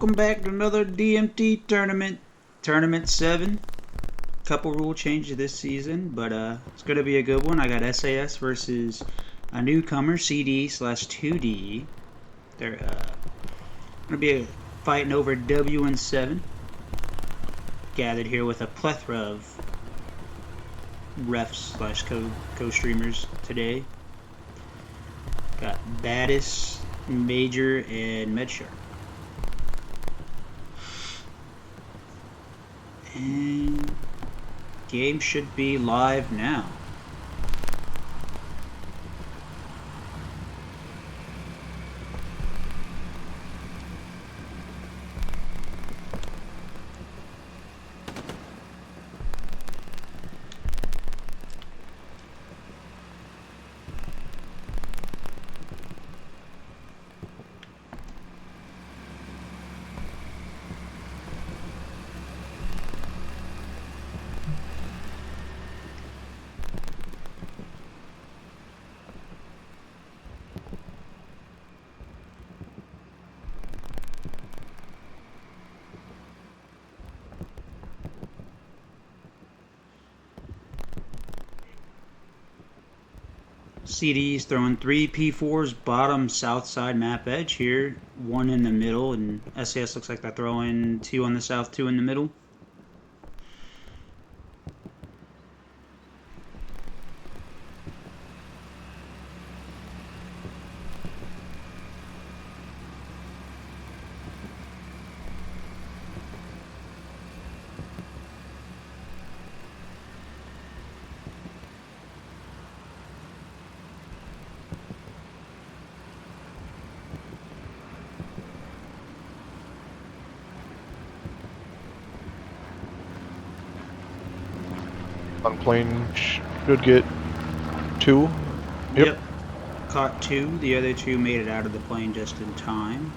welcome back to another DMT tournament. Tournament 7. Couple rule changes this season, but it's going to be a good one. I got SAS versus a newcomer, CDE slash 2DE. They're going to be fighting over WN7. Gathered here with a plethora of refs slash co-streamers today. Got Baddis, Major, and Medshark. And game should be live now. CD's throwing 3 P4s bottom south side map edge here, 1 in the middle, and SAS looks like they're throwing 2 on the south, 2 in the middle. On plane should get 2. Yep. Caught 2. The other 2 made it out of the plane just in time.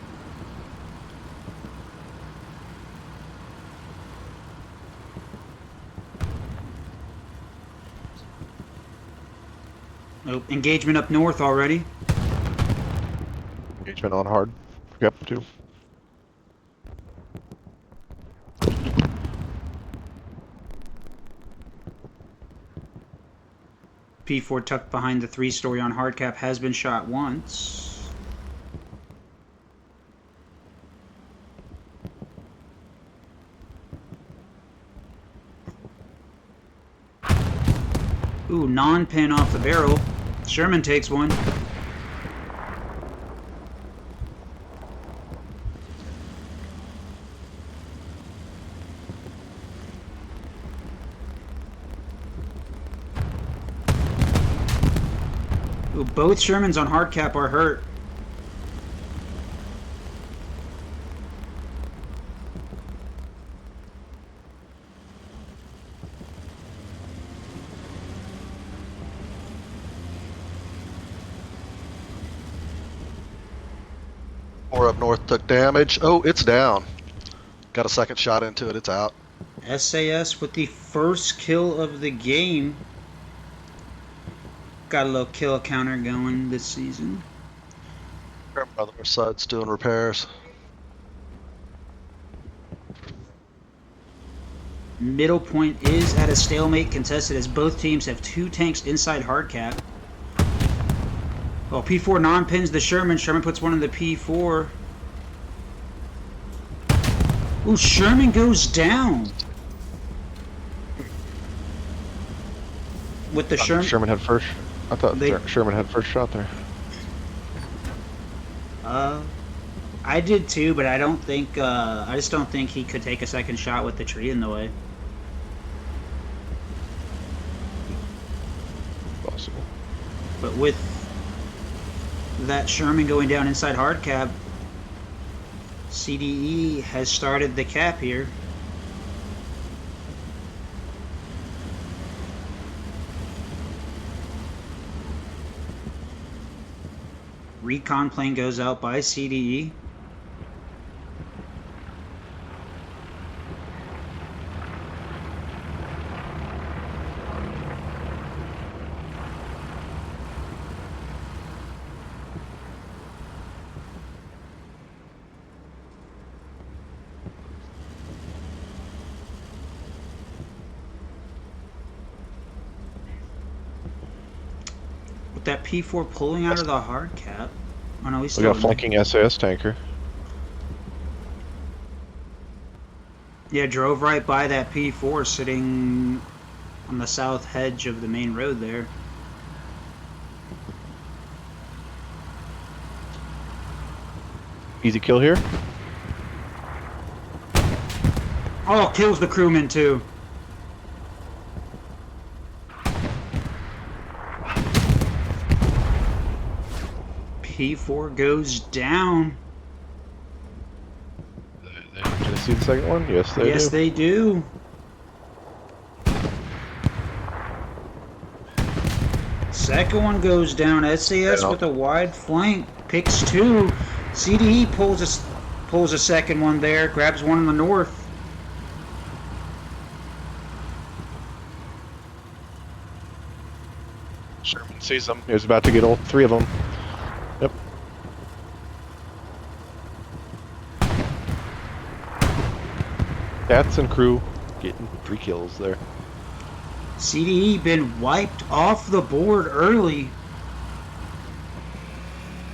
Oh, engagement up north already. Engagement on hard. Yep, 2. P4 tucked behind the 3-story on hardcap has been shot once. Ooh, non-pin off the barrel. Sherman takes one. Ooh, both Shermans on hardcap are hurt. Or up north took damage. Oh, it's down. Got a second shot into it. It's out. SAS with the first kill of the game. Got a little kill counter going this season. Other side's doing repairs. Middle point is at a stalemate, contested as both teams have 2 tanks inside hardcap. Well, P4 non-pins the Sherman. Sherman puts one in the P4. Ooh, Sherman goes down. With the Sherman. Sherman had first. I thought Sherman had first shot there. I did too, but I don't think. I just don't think he could take a second shot with the tree in the way. Possible. But with that Sherman going down inside hardcap, CDE has started the cap here. Recon plane goes out by CDE. with that P4 pulling out of the hard cap. Oh no, he's We still got a in there. flanking SAS tanker. Yeah, drove right by that P4 sitting on the south hedge of the main road there. Easy kill here. Oh, kills the crewman too. P4 goes down. Did I see the second one? Yes, they Yes, do. they do. Second one goes down. SAS Yeah. with a wide flank. Picks two. CDE pulls a second one there. Grabs one in the north. Sherman sees them. He was about to get all three of them. Yep. Cats and crew getting 3 kills there. CDE been wiped off the board early,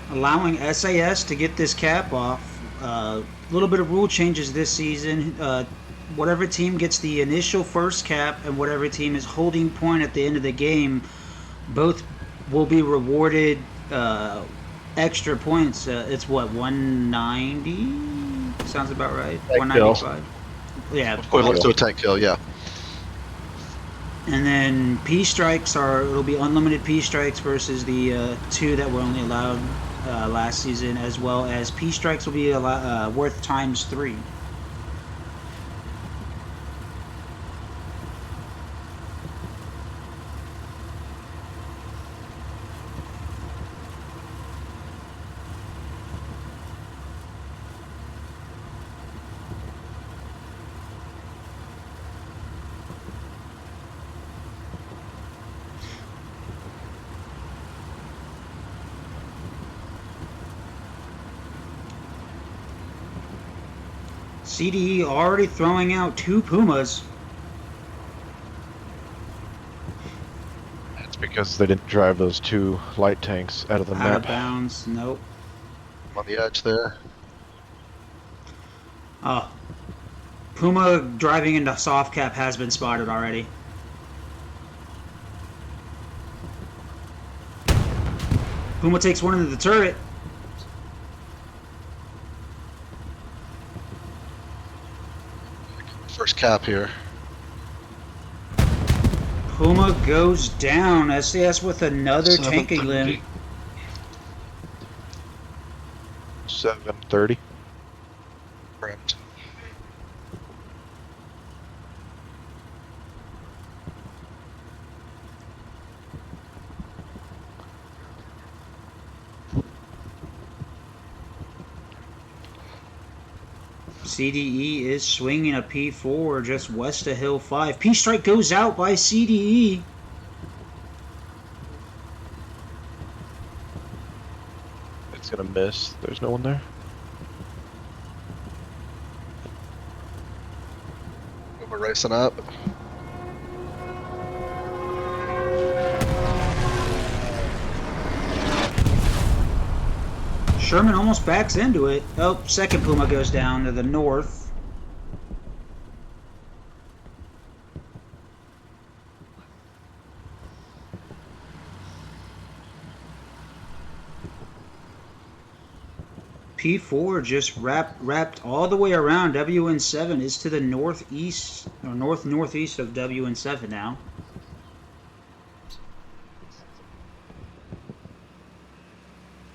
allowing SAS to get this cap off. A little bit of rule changes this season. Whatever team gets the initial first cap and whatever team is holding point at the end of the game, both will be rewarded extra points. It's what, 190? Sounds about right. 195. Yeah. Equivalent to a tank kill, yeah. And then P strikes it'll be unlimited P strikes versus the 2 that were only allowed last season, as well as P strikes will be worth times 3. CDE already throwing out 2 Pumas. That's because they didn't drive those 2 light tanks out of the Out map. of bounds. Nope. On the edge there. Oh. Puma driving into soft cap has been spotted already. Puma takes one into the turret. First cap here. Puma goes down. SAS with another tanking 730. limb. 730. Correct. CDE is swinging a P4 just west of Hill 5. P-strike goes out by CDE. It's gonna miss. There's no one there. We're racing up. Sherman almost backs into it. Oh, second Puma goes down to the north. P4 just wrapped all the way around. WN7 is to the northeast, or northeast of WN7 now.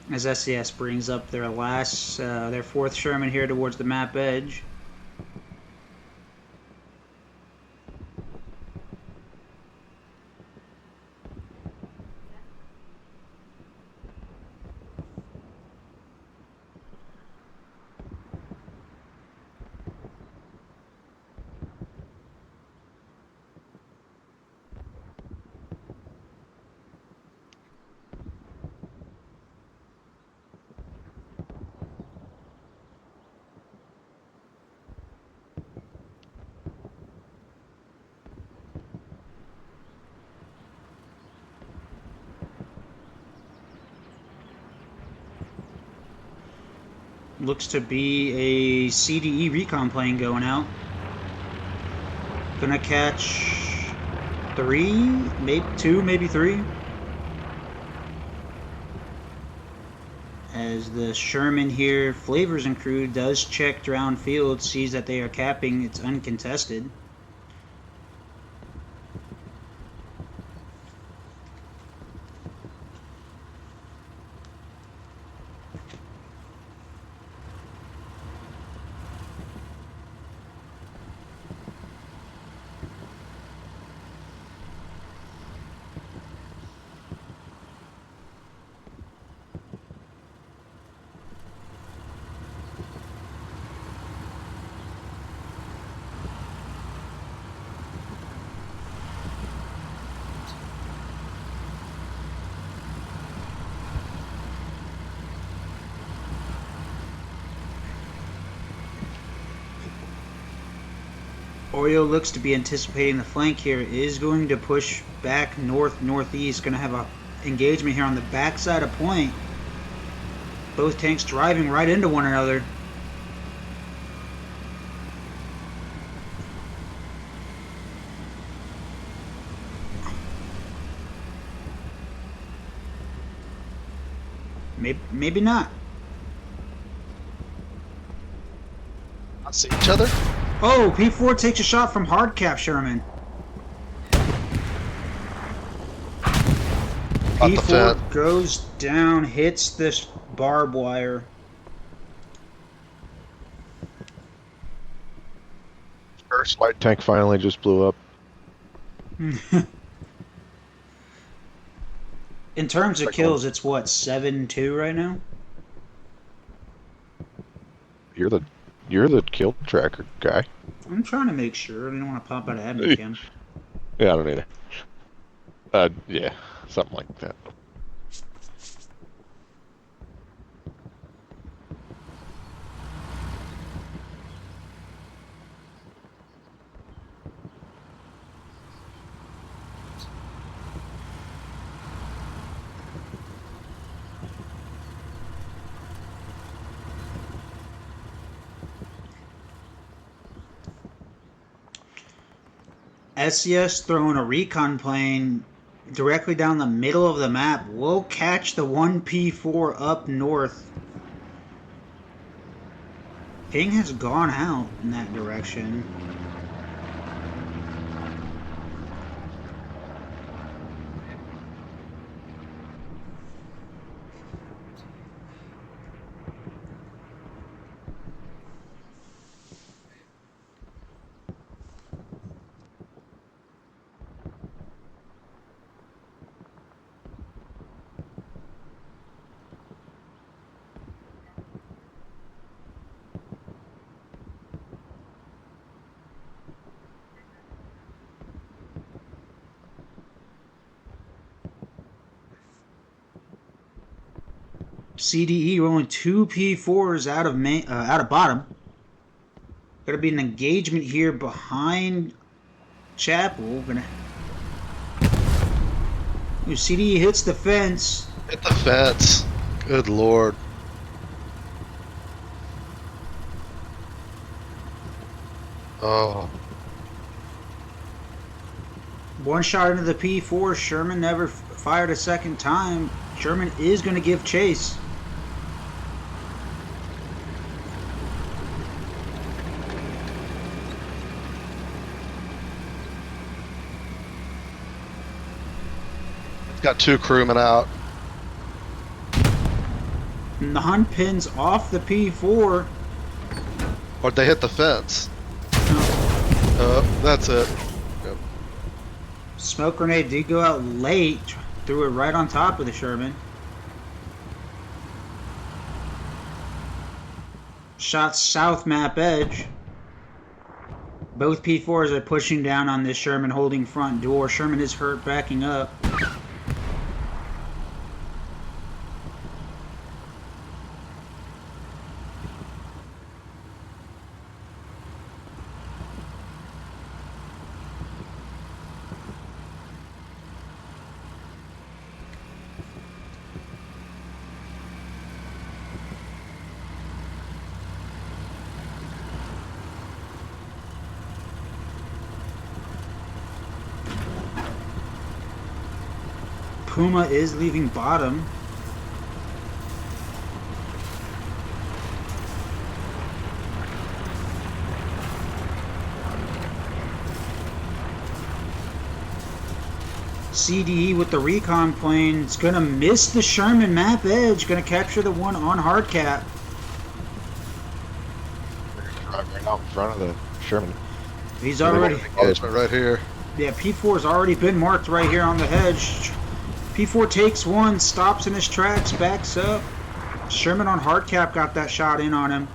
As SAS brings up their their 4th Sherman here towards the map edge. Looks to be a CDE recon plane going out. Gonna catch 3, maybe 2, maybe 3. As the Sherman here, Flavors and crew, does check downfield, sees that they are capping, it's uncontested. Oreo looks to be anticipating the flank here, is going to push back north-northeast, going to have a engagement here on the backside of point. Both tanks driving right into one another. Maybe not. Not see each other? Oh, P4 takes a shot from hard cap Sherman. P4 goes down, hits this barbed wire. First light tank finally just blew up. In terms of kills, it's what, 7-2 right now? You're the kill tracker guy. I'm trying to make sure. I didn't want to pop out of admin cam. Yeah, I don't either. Yeah, something like that. SAS throwing a recon plane directly down the middle of the map. We'll catch the 1P4 up north. Ping has gone out in that direction. CDE rolling 2 P4s out of bottom. Gonna be an engagement here behind Chapel. CDE hits the fence. Hit the fence. Good lord. Oh. One shot into the P4. Sherman never fired a second time. Sherman is going to give chase. It's got 2 crewmen out. Non-pins off the P4. Or they hit the fence. That's it. Yep. Smoke grenade did go out late. Threw it right on top of the Sherman. Shot south map edge. Both P4s are pushing down on this Sherman, holding front door. Sherman is hurt, backing up. Puma is leaving bottom. CDE with the recon plane. It's going to miss the Sherman map edge. Going to capture the one on hard cap. Drive right out in front of the Sherman. He's already... Engagement right here. Yeah, P4's already been marked right here on the hedge. P4 takes one, stops in his tracks, backs up. Sherman on hard cap got that shot in on him.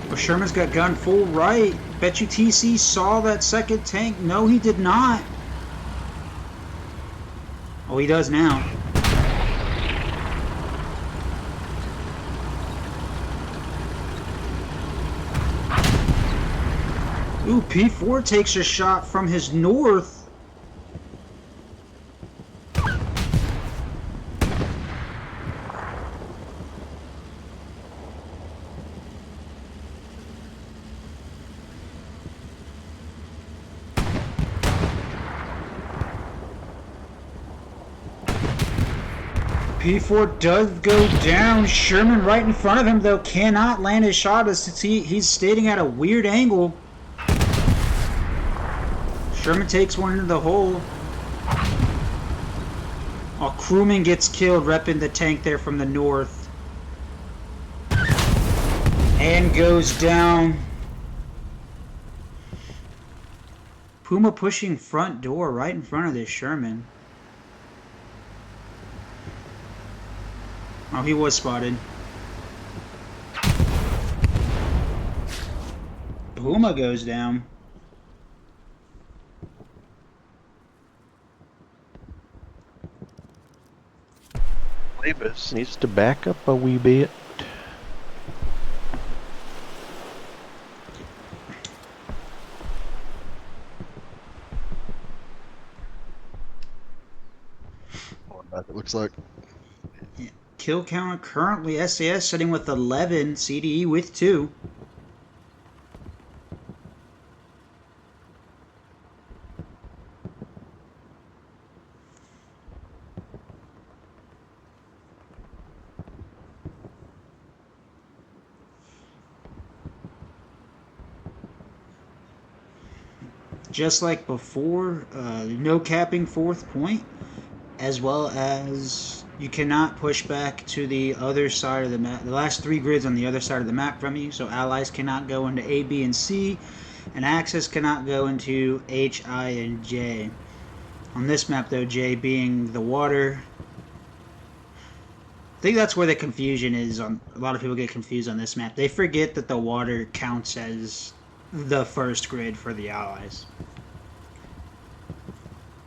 Well, Sherman's got gun full right. Bet you TC saw that second tank. No, he did not. Oh, he does now. Ooh, P4 takes a shot from his north. P4 does go down. Sherman right in front of him, though, cannot land his shot as he's standing at a weird angle. Sherman takes one into the hole. Oh, crewman gets killed repping the tank there from the north. And goes down. Puma pushing front door right in front of this Sherman. Oh, he was spotted. Puma goes down. Davis needs to back up a wee bit. It looks like. Kill counter currently SAS sitting with 11, CDE with 2. Just like before, no capping fourth point, as well as you cannot push back to the other side of the map. The last 3 grids on the other side of the map from you. So Allies cannot go into A, B, and C. And Axis cannot go into H, I, and J. On this map, though, J being the water. I think that's where the confusion is. A lot of people get confused on this map. They forget that the water counts as the first grid for the Allies.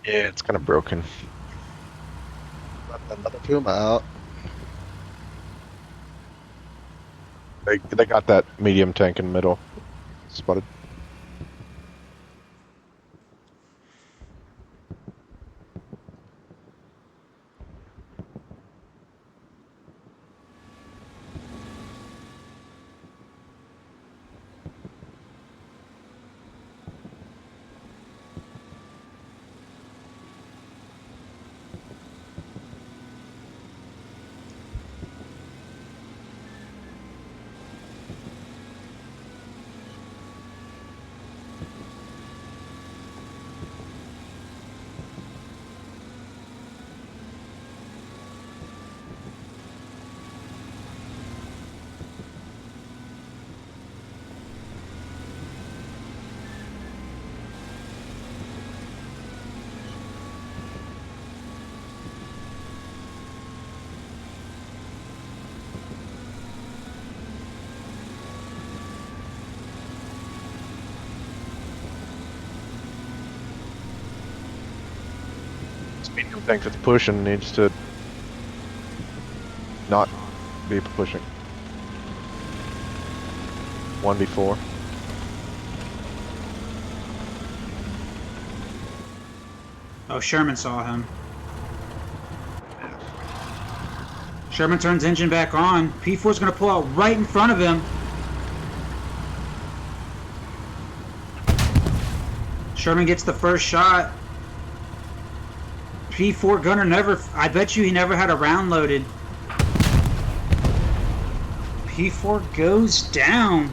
Yeah, it's kind of broken. Another Puma out. They got that medium tank in the middle. Spotted. Medium tank that's pushing needs to not be pushing. 1v4. Oh, Sherman saw him. Sherman turns engine back on. P4's going to pull out right in front of him. Sherman gets the first shot. P4 gunner never... I bet you he never had a round loaded. P4 goes down.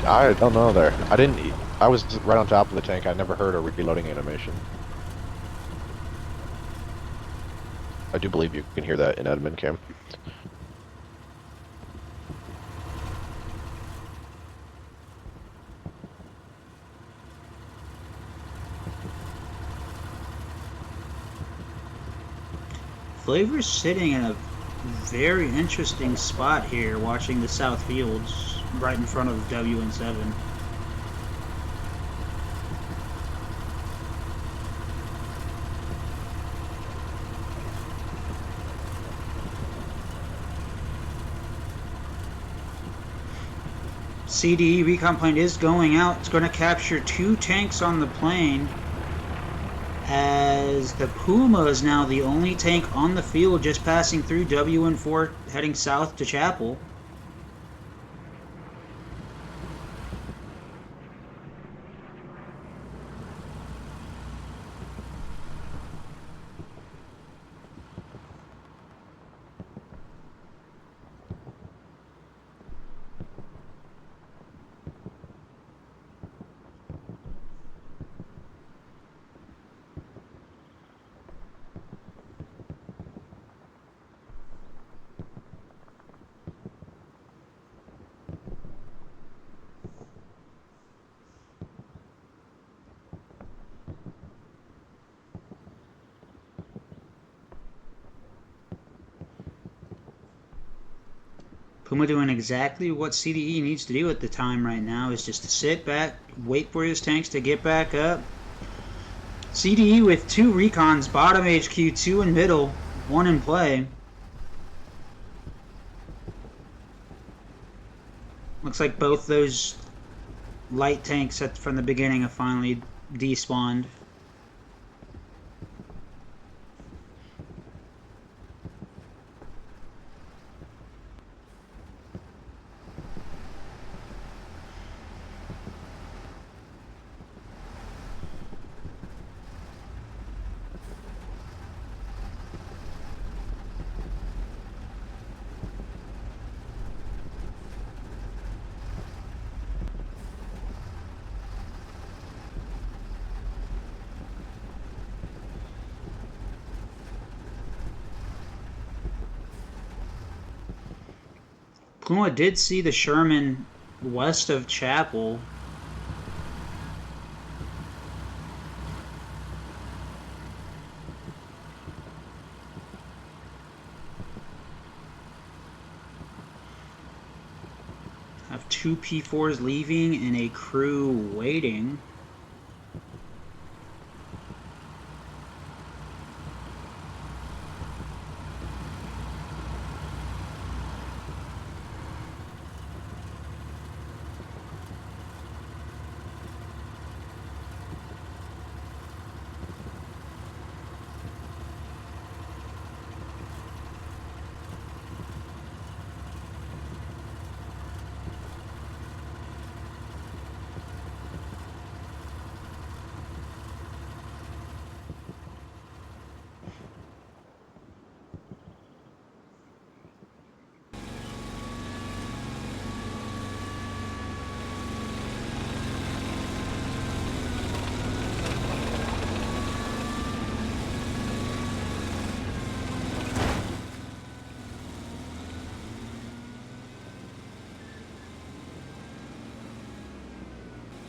I don't know there. I was right on top of the tank. I never heard a reloading animation. I do believe you can hear that in admin cam. Flavor's sitting in a very interesting spot here, watching the South Fields right in front of WN7. CDE recon plane is going out. It's going to capture 2 tanks on the plane, as the Puma is now the only tank on the field, just passing through WN4 heading south to Chapel. Puma doing exactly what CDE needs to do at the time right now, is just to sit back, wait for his tanks to get back up. CDE with 2 recons, bottom HQ, 2 in middle, 1 in play. Looks like both those light tanks from the beginning have finally despawned. Puma did see the Sherman west of Chapel. Have 2 P4s leaving and a crew waiting.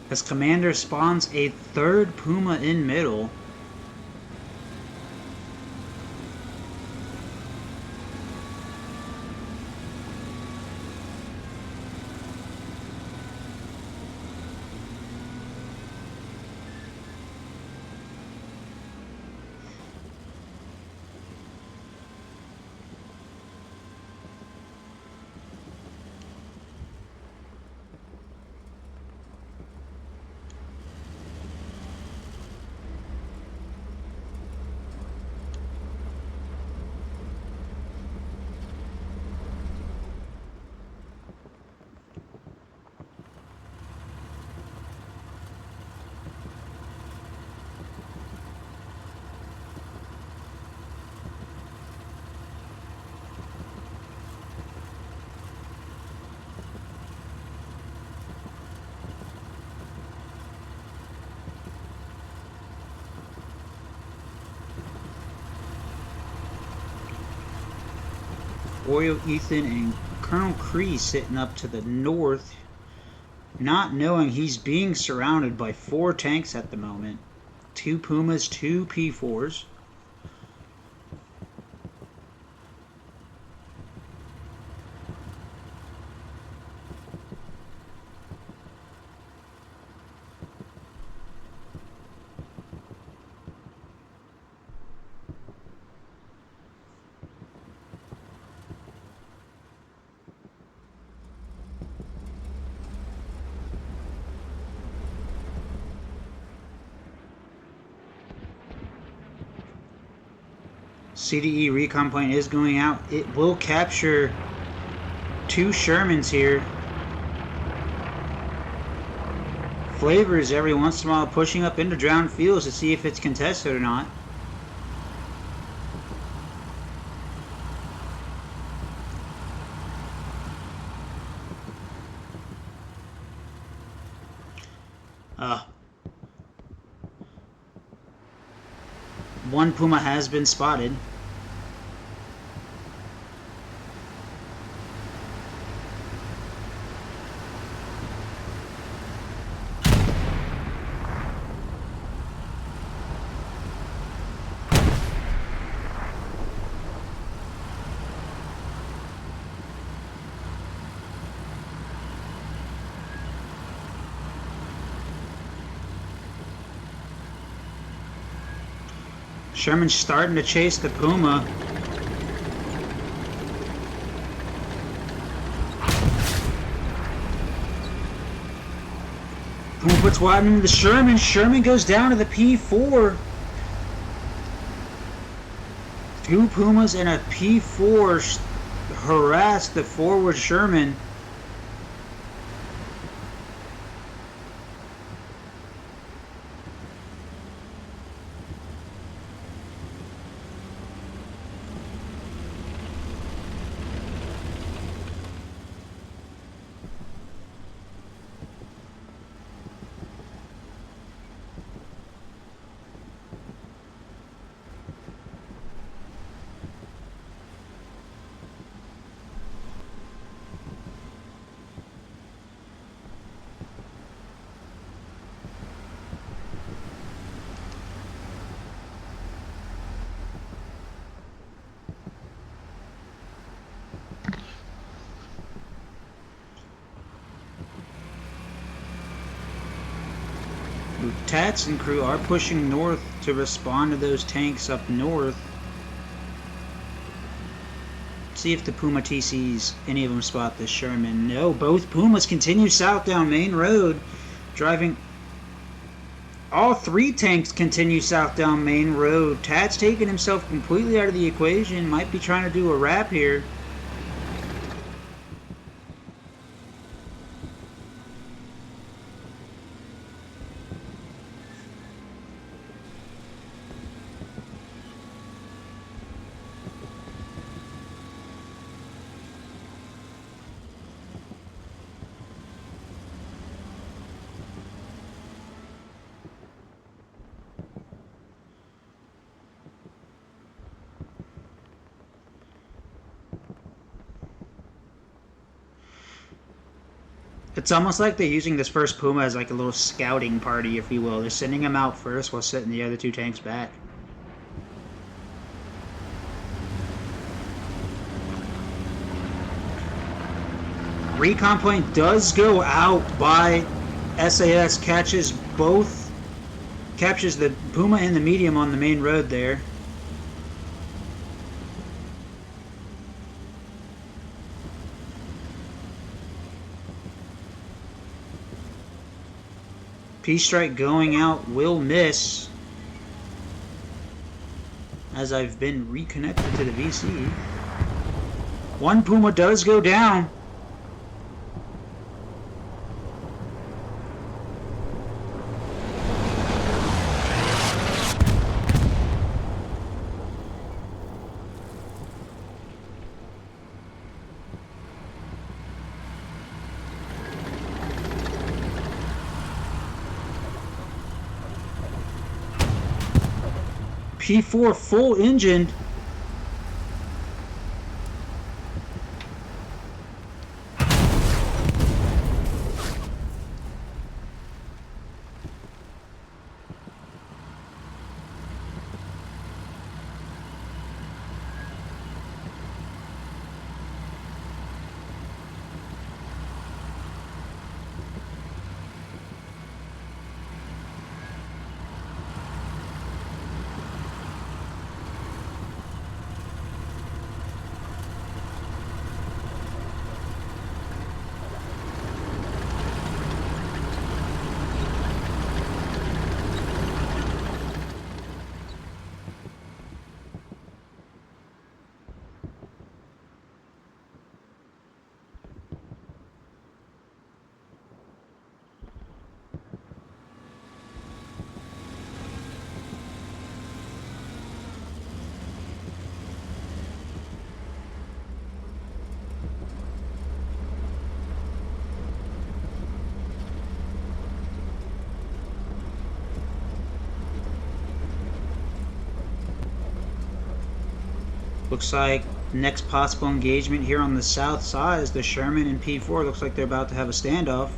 As Commander spawns a 3rd Puma in middle. Boyle, Ethan, and Colonel Cree sitting up to the north, not knowing he's being surrounded by 4 tanks at the moment. 2 Pumas, 2 P4s. CDE recon plane is going out. It will capture 2 Shermans here. Flavors every once in a while pushing up into drowned fields to see if it's contested or not. One Puma has been spotted. Sherman's starting to chase the Puma. Puma puts wide into the Sherman. Sherman goes down to the P4. 2 Pumas and a P4 harass the forward Sherman. Tats and crew are pushing north to respond to those tanks up north. See if the Puma TCs, any of them spot this Sherman. No, both Pumas continue south down Main Road, driving. All 3 tanks continue south down Main Road. Tat's taking himself completely out of the equation. Might be trying to do a wrap here. It's almost like they're using this first Puma as like a little scouting party, if you will. They're sending him out first while setting the other 2 tanks back. Recon plane does go out by SAS, captures the Puma and the medium on the main road there. P-Strike going out will miss, as I've been reconnected to the VC. 1 Puma does go down. P4 full engined. Looks like next possible engagement here on the south side is the Sherman and P4. Looks like they're about to have a standoff.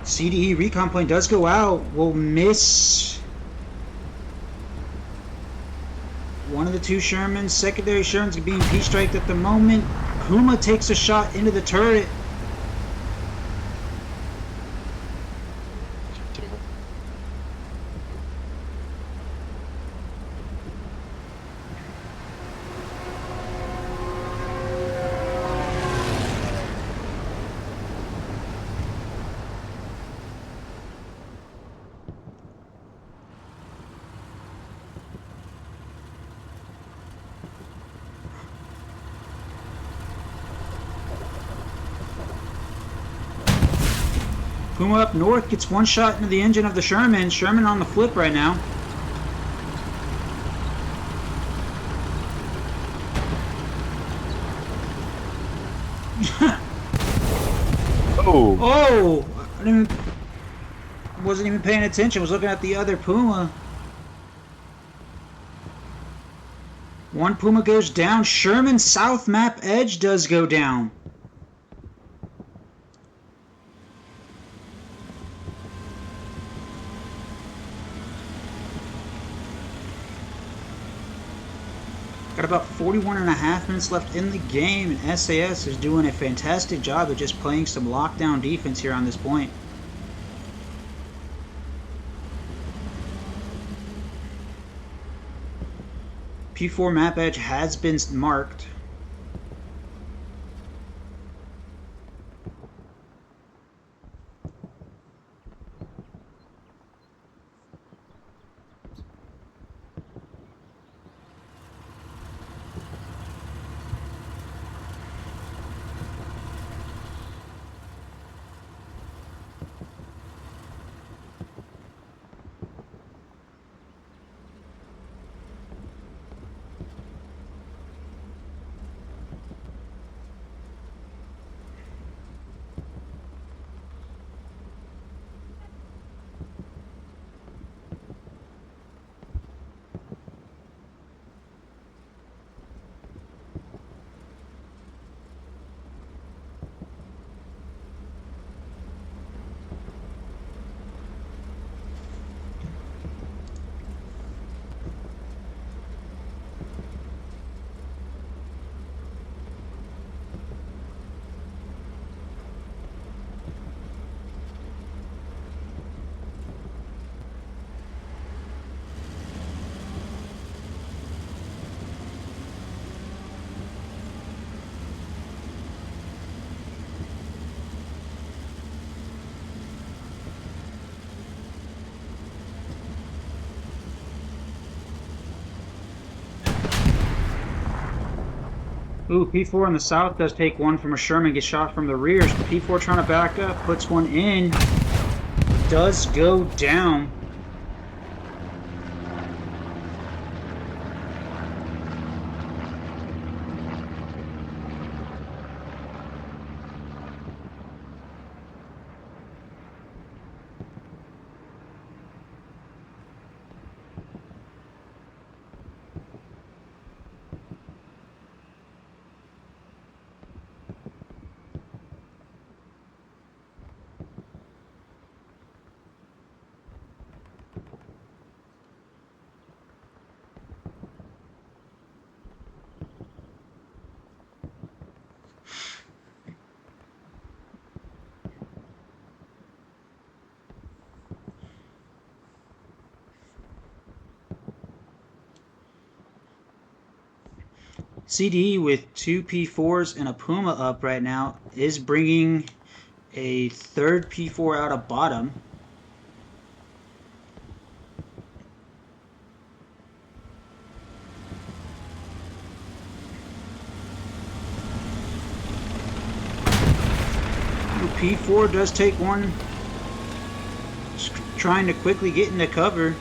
CDE recon plane does go out. Will miss one of the two Shermans. Secondary Sherman's being P-striked at the moment. Puma takes a shot into the turret. Puma up north gets one shot into the engine of the Sherman. Sherman on the flip right now. Oh! Oh! Wasn't even paying attention. Was looking at the other Puma. One Puma goes down. Sherman south map edge does go down. Got about 41.5 minutes left in the game, and SAS is doing a fantastic job of just playing some lockdown defense here on this point. P4 map edge has been marked. Ooh, P4 in the south does take one from a Sherman, gets shot from the rear. So P4 trying to back up, puts one in, does go down. CDE with two P4s and a Puma up right now is bringing a third P4 out of bottom. P4 does take one, just trying to quickly get into cover.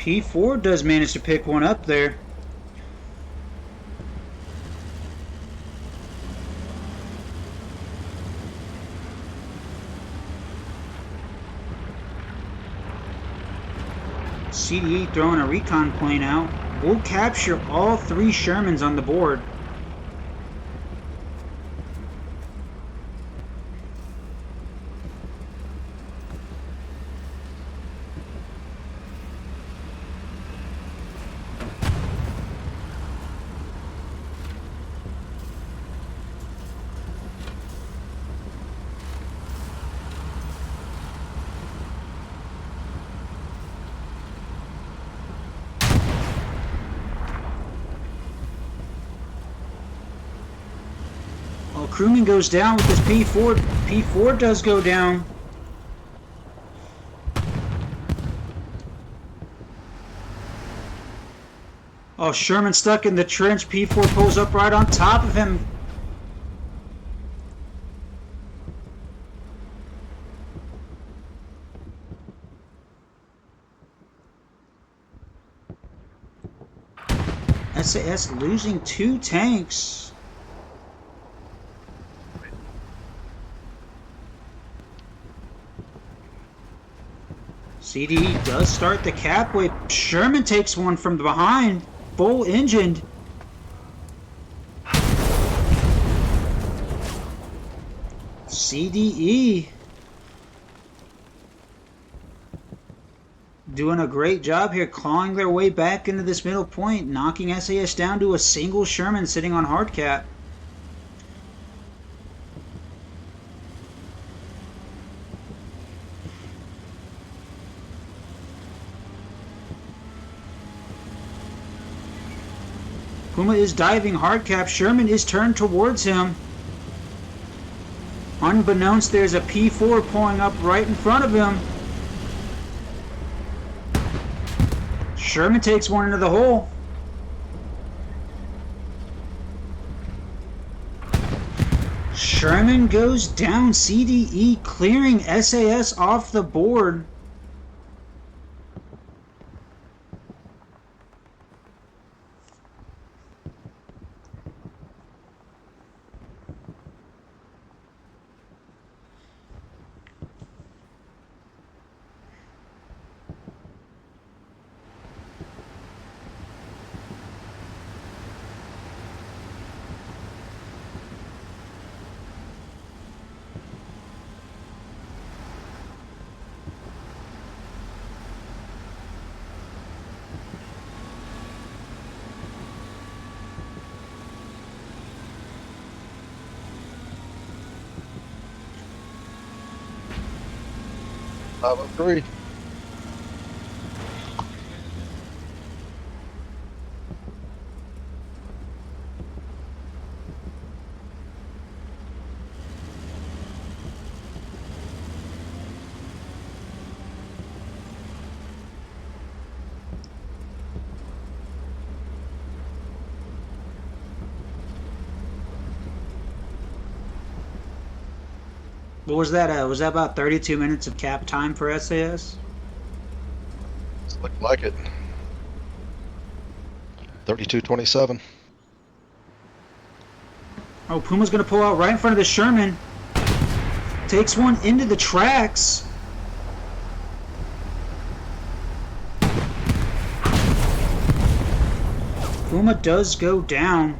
P4 does manage to pick one up there. CDE throwing a recon plane out. We'll capture all 3 Shermans on the board. Well, crewman goes down with this P4. P4 does go down. Oh, Sherman stuck in the trench. P4 pulls up right on top of him. SAS losing 2 tanks. CDE does start the cap wave. Sherman takes one from behind, full engined. CDE doing a great job here, clawing their way back into this middle point, knocking SAS down to a single Sherman sitting on hard cap. Puma is diving hard cap. Sherman is turned towards him. Unbeknownst, there's a P4 pulling up right in front of him. Sherman takes one into the hole. Sherman goes down. CDE clearing SAS off the board. I would agree. What was that? Was that about 32 minutes of cap time for SAS? It's looking like it. 32:27. Oh, Puma's going to pull out right in front of the Sherman. Takes one into the tracks. Puma does go down.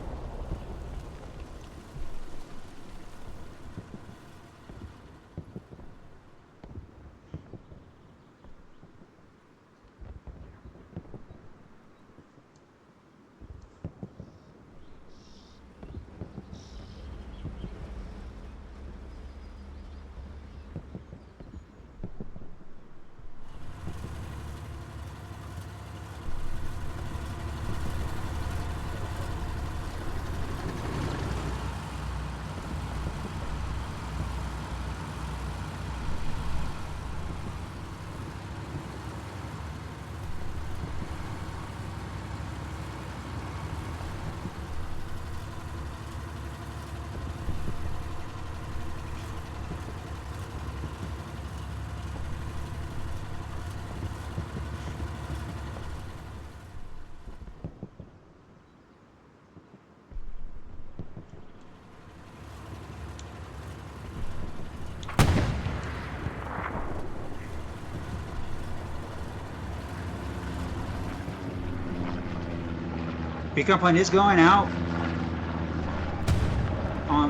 Recon plane is going out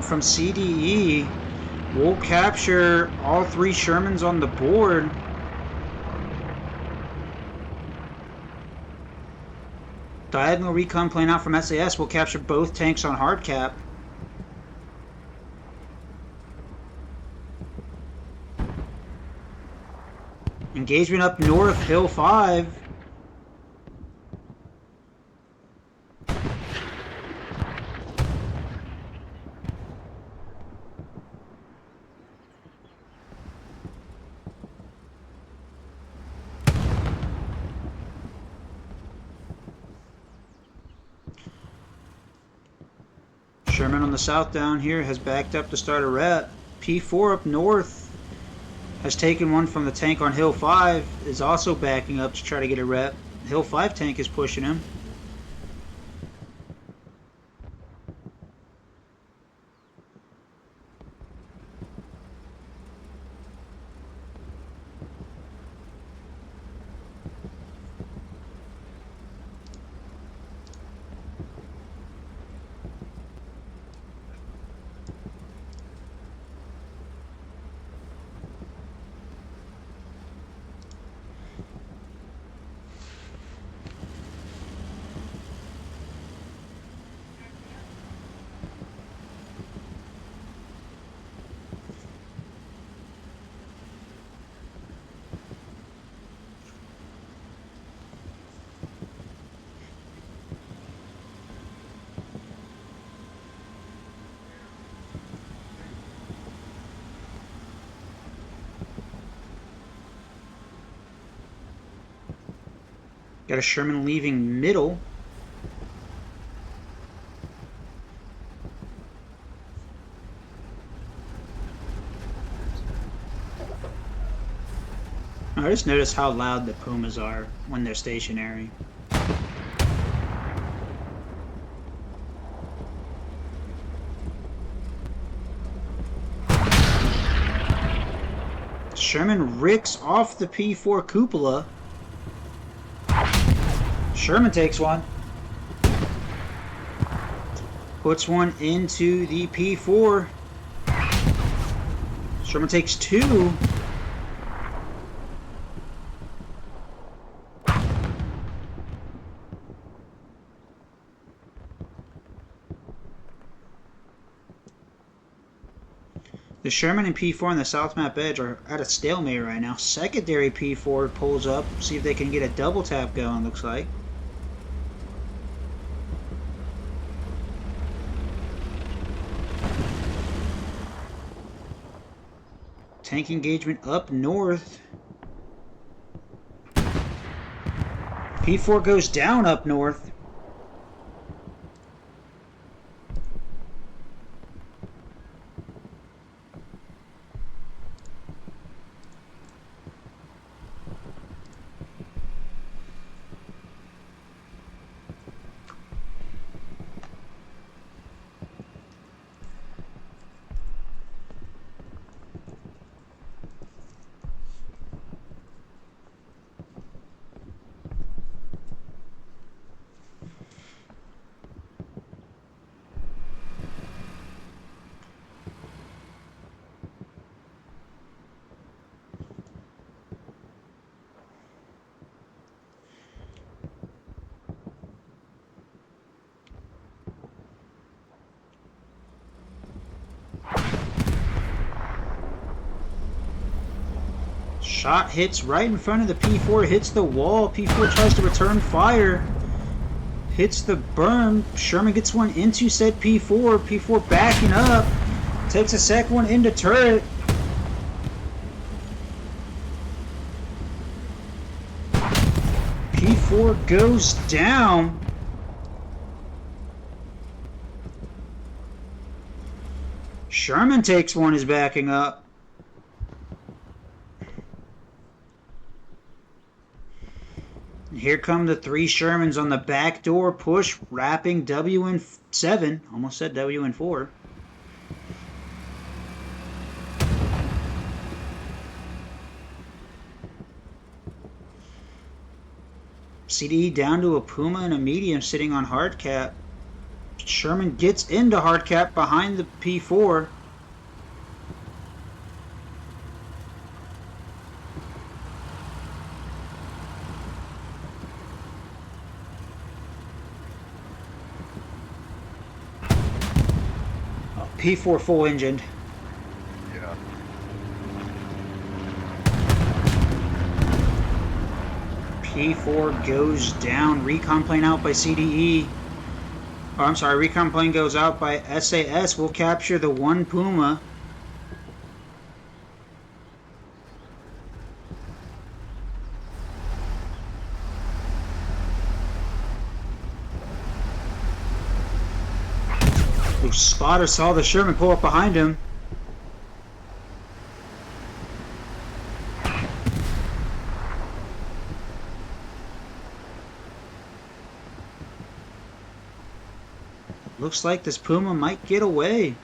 from CDE. We'll capture all 3 Shermans on the board. Diagonal recon plane out from SAS. We'll capture both tanks on hard cap. Engagement up north, Hill 5. Sherman on the south down here has backed up to start a rep. P4 up north has taken one from the tank on Hill 5, is also backing up to try to get a rep. Hill 5 tank is pushing him. Got a Sherman leaving middle. I just noticed how loud the Pumas are when they're stationary. Sherman ricks off the P4 cupola. Sherman takes one. Puts one into the P4. Sherman takes 2. The Sherman and P4 on the south map edge are at a stalemate right now. Secondary P4 pulls up, see if they can get a double tap going, looks like. Tank engagement up north. P4 goes down up north. Shot hits right in front of the P4, hits the wall. P4 tries to return fire. Hits the berm. Sherman gets one into said P4. P4 backing up. Takes a second one into turret. P4 goes down. Sherman takes one, is backing up. Here come the 3 Shermans on the back door push, wrapping WN7. Almost said WN4. CDE down to a Puma and a medium sitting on hard cap. Sherman gets into hard cap behind the P4. Oh, P4 full engined. Yeah. P4 goes down. Recon plane out by CDE. Oh, I'm sorry. Recon plane goes out by SAS. We'll capture the one Puma. The spotter saw the Sherman pull up behind him. Looks like this Puma might get away.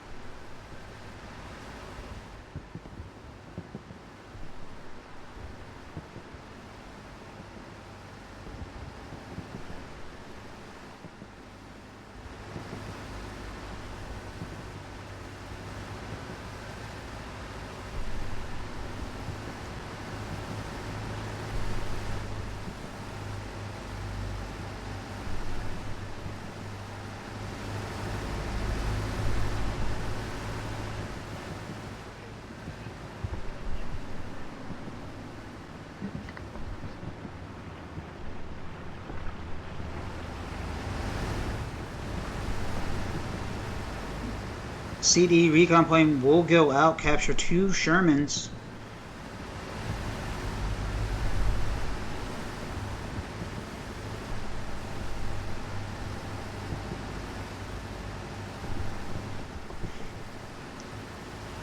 CDE recon plane will go out, capture two Shermans.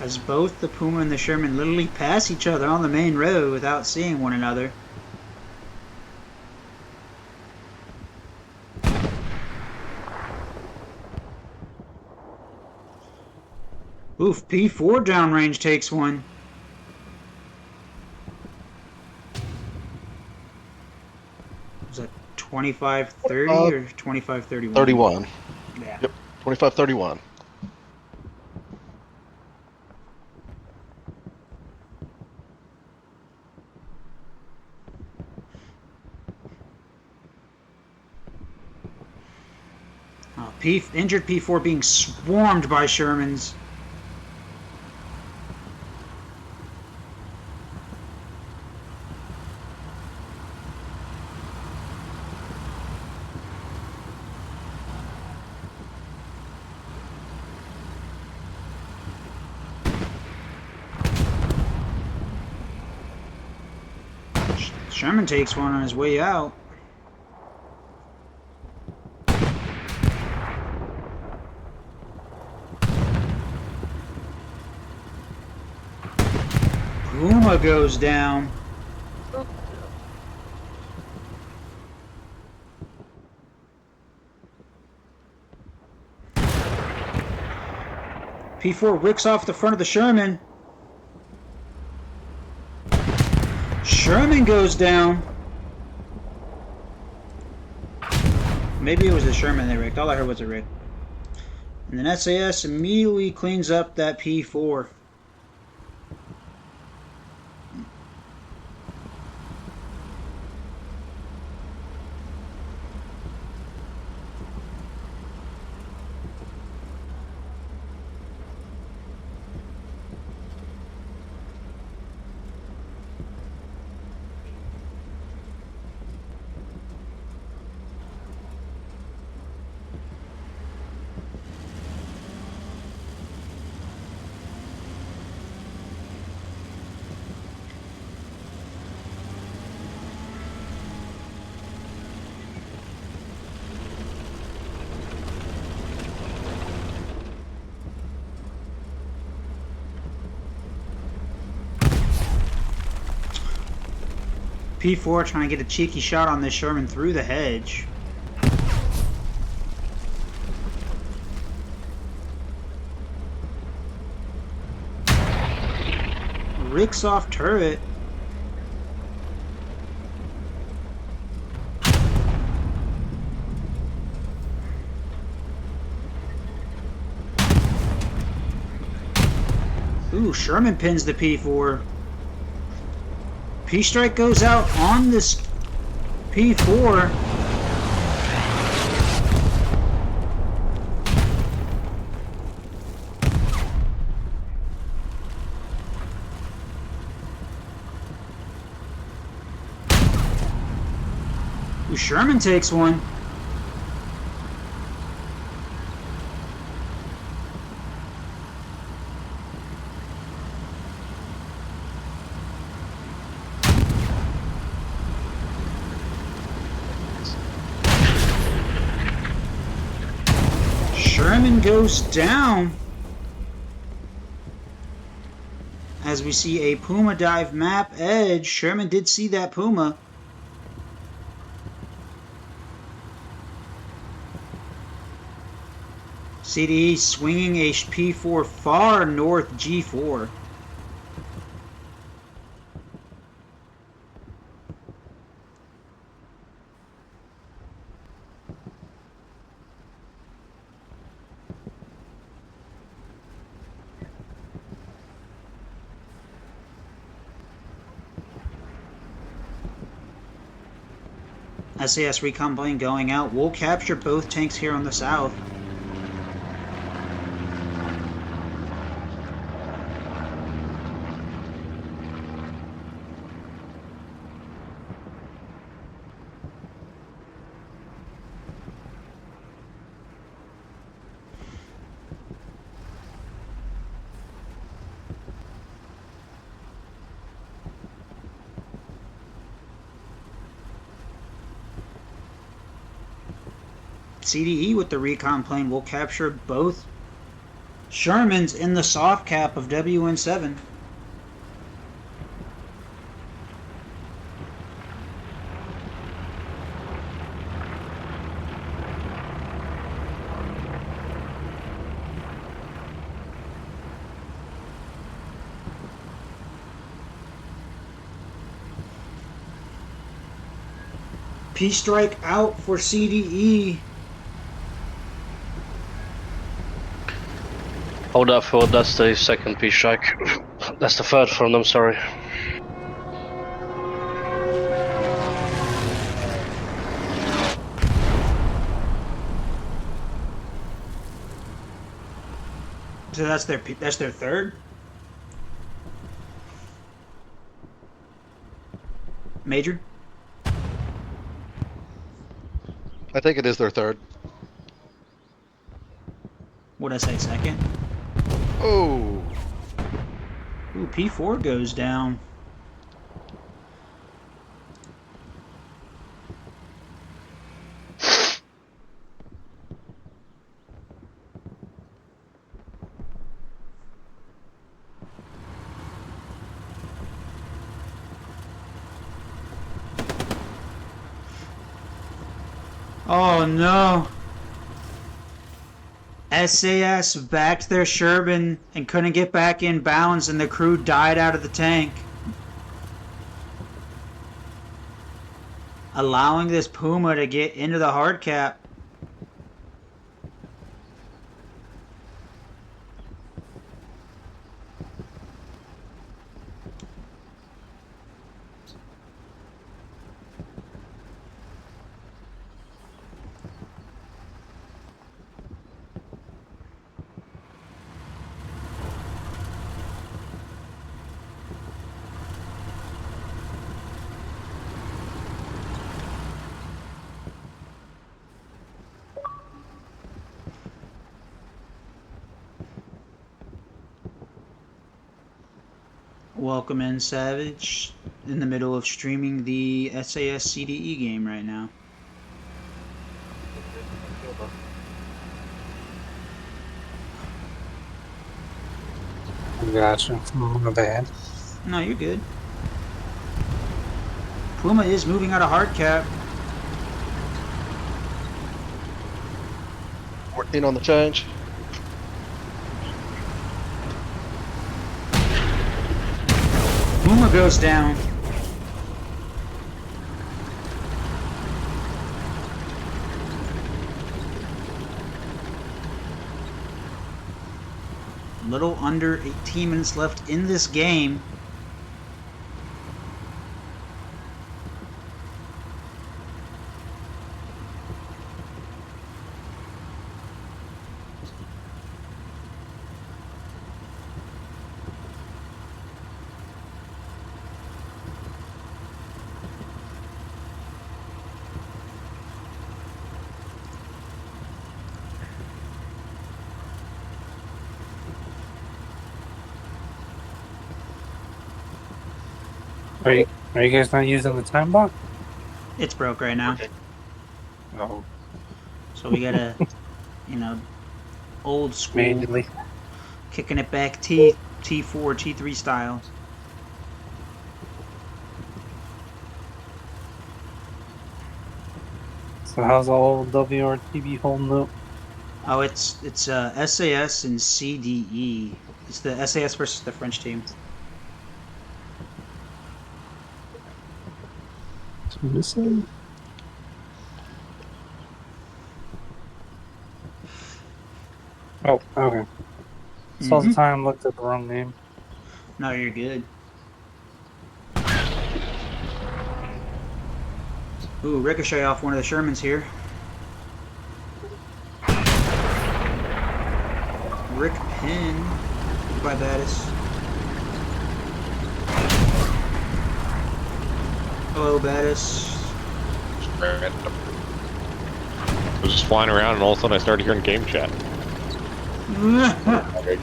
As both the Puma and the Sherman literally pass each other on the main road without seeing one another. Oof, P4 downrange takes one. Was that 25-30 or 25-31? 31. Yeah. Yep, 25-31. Oh, injured P4 being swarmed by Shermans. Sherman takes one on his way out. Puma goes down. P4 wicks off the front of the Sherman. Sherman goes down. Maybe it was the Sherman they wrecked. All I heard was a wreck. And then SAS immediately cleans up that P4. P4 trying to get a cheeky shot on this Sherman through the hedge. Ricks off turret. Ooh, Sherman pins the P4. P-Strike goes out on this P4. Ooh, Sherman takes one. Sherman goes down as we see a Puma dive map edge. Sherman did see that Puma. CDE swinging a P4 far north G4. SAS recon plane going out. We'll capture both tanks here on the south. CDE with the recon plane will capture both Shermans in the soft cap of WN7. P-Strike out for CDE. Hold up, Phil. That's the second P-Strike. That's the third from them, sorry. So that's their third? Major? I think it is their third. What'd I say, second? Oh, Ooh, P4 goes down. Oh no. SAS backed their Sherman and couldn't get back in bounds, and the crew died out of the tank, allowing this Puma to get into the hard cap. Welcome in, Savage. In the middle of streaming the SAS CDE game right now. Gotcha. My bad. No, you're good. Puma is moving out of hard cap. 14 on the change. Puma goes down. little under 18 minutes left in this game. Are you guys not using the time box? It's broke right now. No. So we gotta, you know, old school, Manually. kicking it back T4, T3 style. So how's the old WRTB holding up? Oh, it's SAS and CDE. It's the SAS versus the French team. Missing? Oh, okay. Saw the time, looked at the wrong name. No, you're good. Ooh, ricochet off one of the Shermans here. Rick Pin. Goodbye, Battis. Hello, Battis. Random. I was just flying around and all of a sudden I started hearing game chat. Okay.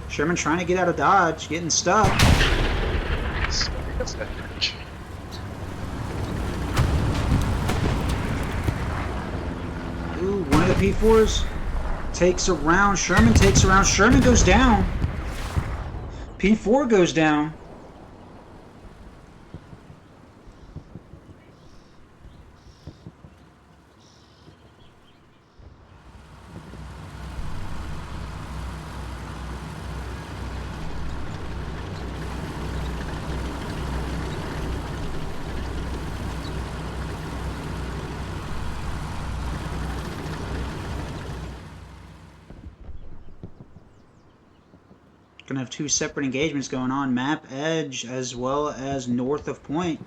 Sherman trying to get out of dodge, getting stuck. Ooh, one of the P4s takes around. Sherman takes around. Sherman goes down. P4 goes down. Gonna have two separate engagements going on, map edge as well as north of point.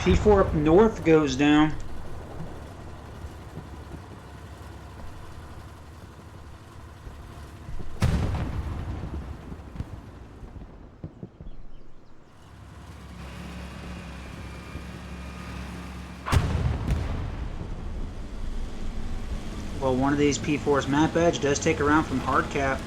P4 up north goes down. Well, one of these P4's map edge does take around from hard cap.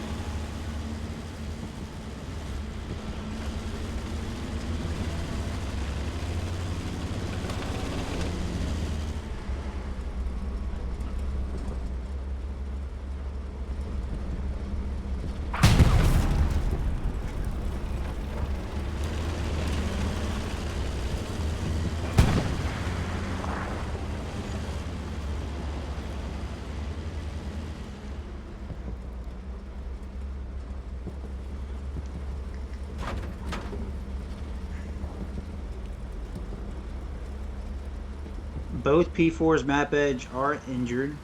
Both P4's map edge are injured.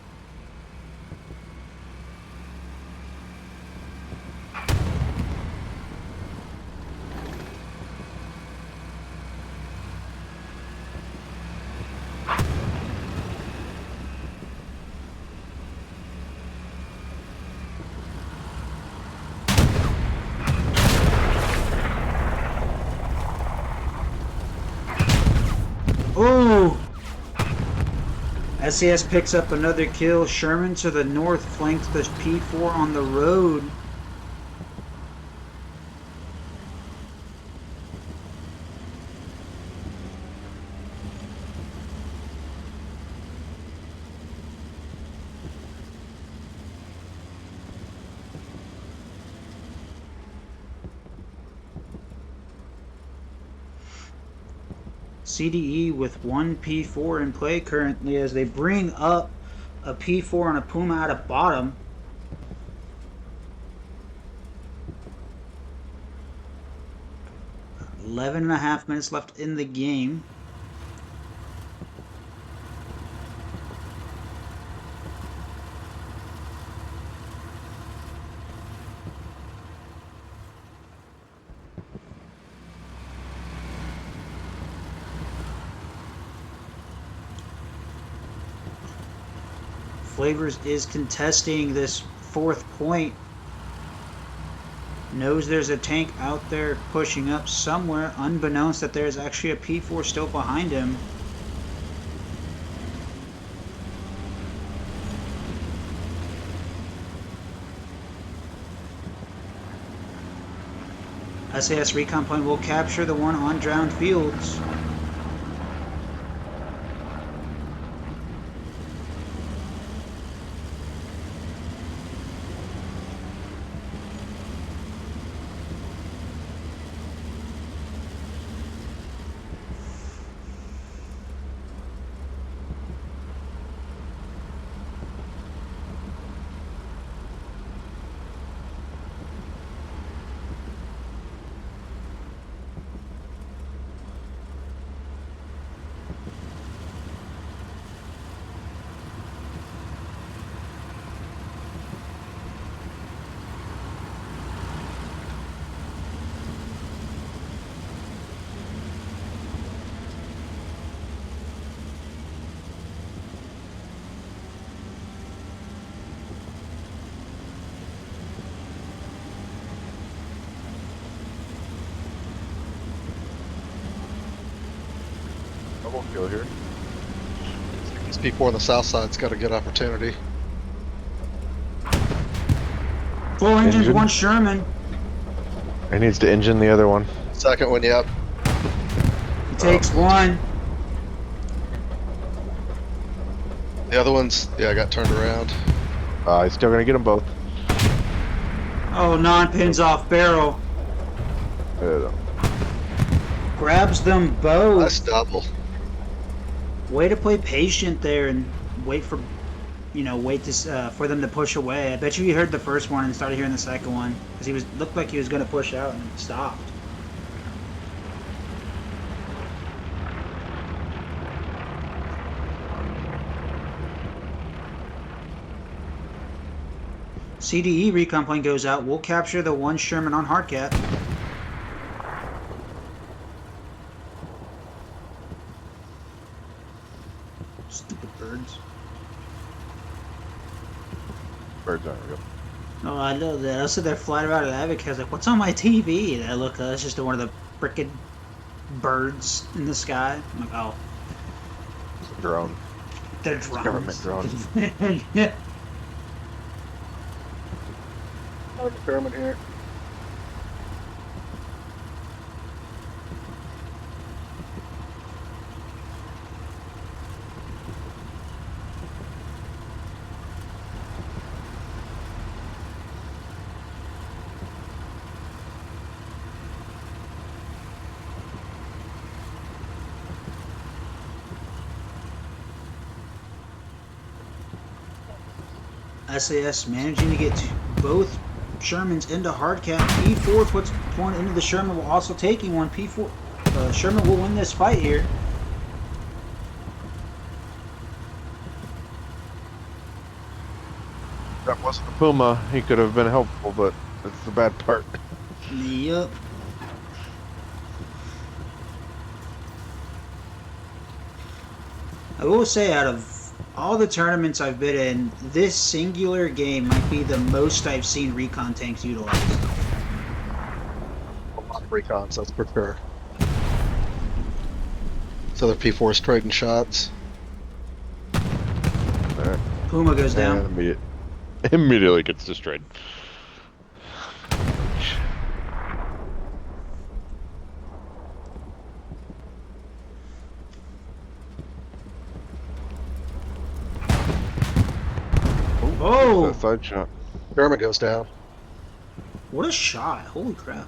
Ooh! SAS picks up another kill. Sherman to the north flanks the P4 on the road. CDE with one P4 in play currently as they bring up a P4 and a Puma out of bottom. Eleven and a half minutes left in the game. Flavors is contesting this fourth point. Knows there's a tank out there pushing up somewhere, unbeknownst that there's actually a P4 still behind him. SAS recon plane will capture the one on drowned fields. Double kill here. These people on the south side's got a good opportunity. Full engines, Engine. one Sherman. He needs to engine the other one. Second one, yep. He takes one. The other one's, yeah, got turned around. He's still gonna get them both. Oh, non-pins off barrel. Uh, Grabs them both. Nice double. Way to play patient there and wait for, wait to for them to push away. I bet you he heard the first one and started hearing the second one because he looked like he was going to push out and stopped. CDE recon plane goes out. We'll capture the one Sherman on hard cap. Stupid birds. birds aren't real. Oh, I know that. I was sitting there flying around at Avic. I was like, what's on my TV? And I look, it's just one of the frickin' birds in the sky. I'm like, oh. It's a drone. They're It's a drones. government drone. Yeah. Experiment here. SAS managing to get both Shermans into hard cap. P4 puts one into the Sherman while also taking one. P4 Sherman will win this fight here. wasn't a puma, he could have been helpful, but that's the bad part. Yep. I will say, out of all the tournaments I've been in, this singular game might be the most I've seen recon tanks utilized. A lot of recons, that's for sure. So the P4's trading shots. Alright. Puma goes down. And immediately gets destroyed. Oh! That side shot. German goes down. What a shot. Holy crap.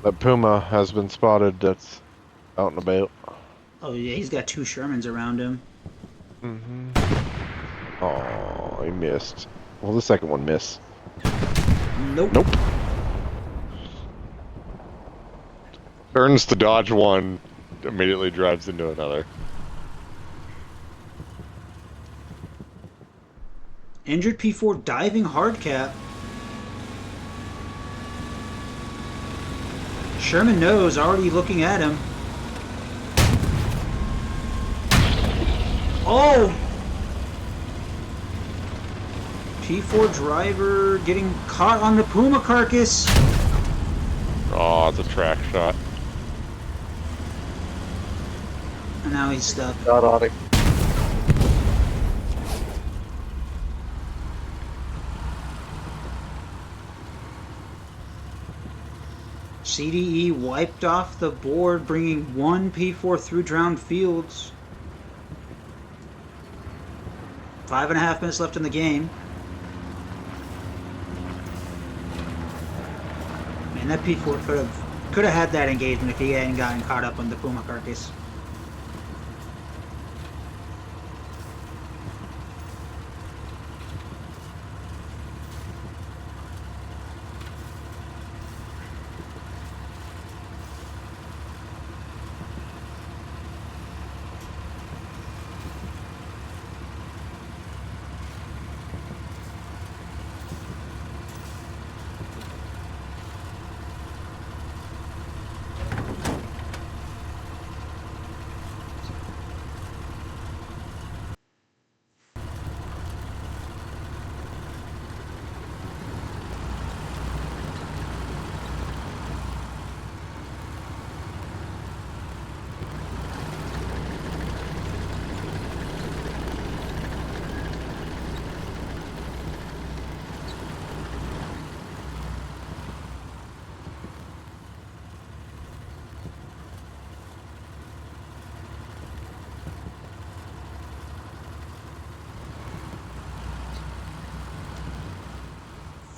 That puma has been spotted. That's out and about. Oh, yeah, he's got 2 Shermans around him. Oh, he missed. Well, the second one missed. Nope. Nope. Turns to dodge one, immediately drives into another. Injured P4 diving hard cap. Sherman knows, already looking at him. Oh! P4 driver getting caught on the Puma carcass. Oh, it's a track shot. And now he's stuck. Got on it. CDE wiped off the board, bringing 1 P4 through drowned fields. 5.5 minutes left in the game. Man, that P4 could have had that engagement if he hadn't gotten caught up on the Puma carcass.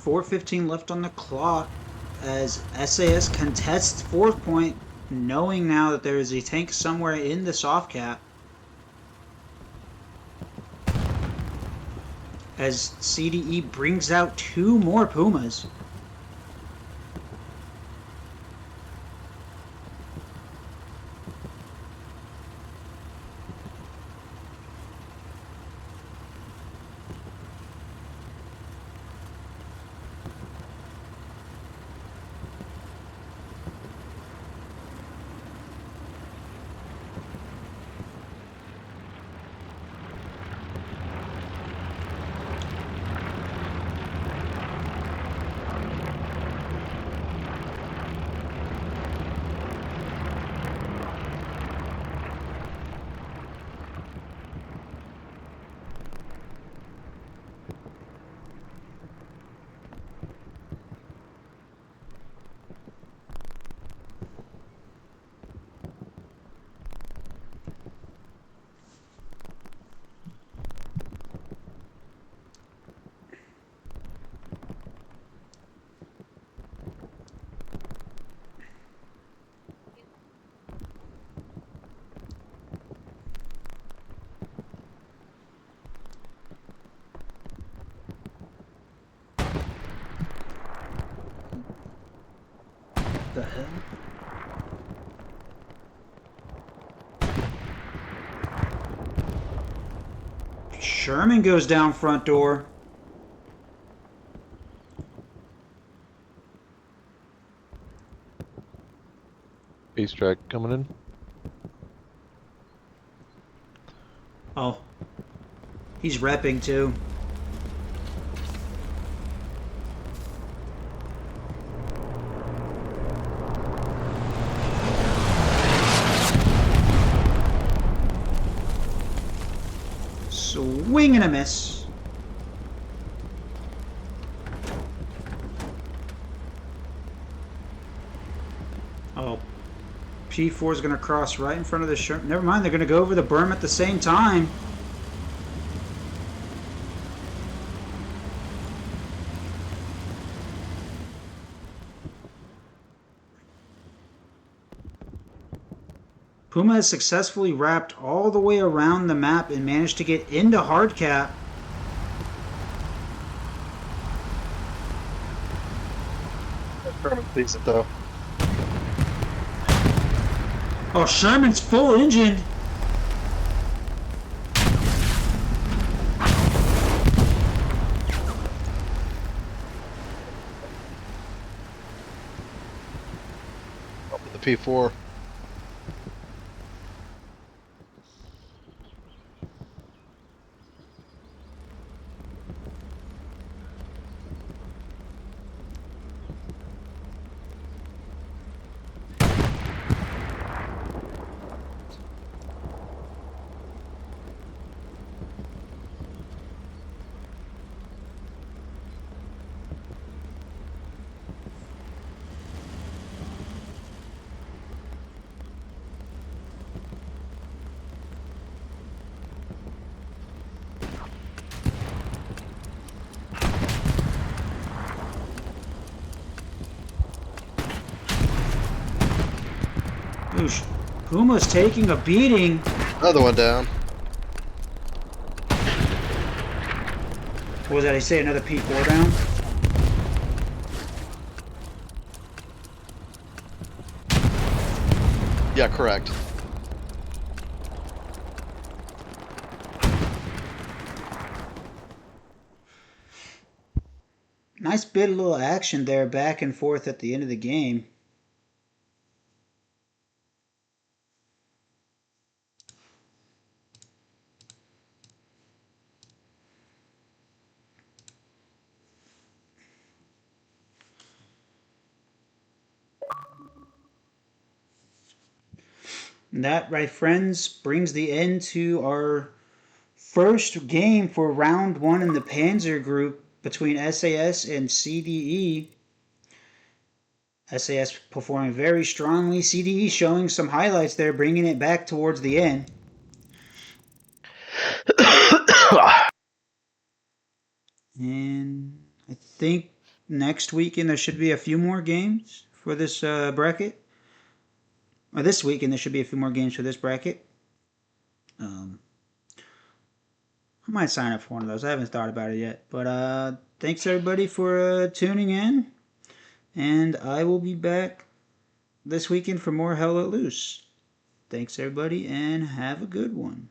.415 left on the clock as SAS contests 4th point, knowing now that there is a tank somewhere in the soft cap. As CDE brings out 2 more Pumas. The hell? Sherman goes down front door. Ace track coming in. Oh. He's repping too. Swing and a miss. Oh. P4 is going to cross right in front of the Sherman. Never mind, they're going to go over the berm at the same time. Puma has successfully wrapped all the way around the map and managed to get into hard cap. Sherman sees it though. Oh, Sherman's full engined. The P4. Oosh. Puma's taking a beating. Another one down. What was that? I say another P4 down? Yeah, correct. Nice bit of little action there back and forth at the end of the game. And that, right, friends, brings the end to our first game for round one in the Panzer group between SAS and CDE. SAS performing very strongly. CDE showing some highlights there, bringing it back towards the end. And I think next weekend there should be a few more games for this bracket. Or this weekend there should be a few more games for this bracket. I might sign up for one of those. I haven't thought about it yet. But thanks everybody for tuning in. And I will be back this weekend for more Hell Let Loose. Thanks everybody and have a good one.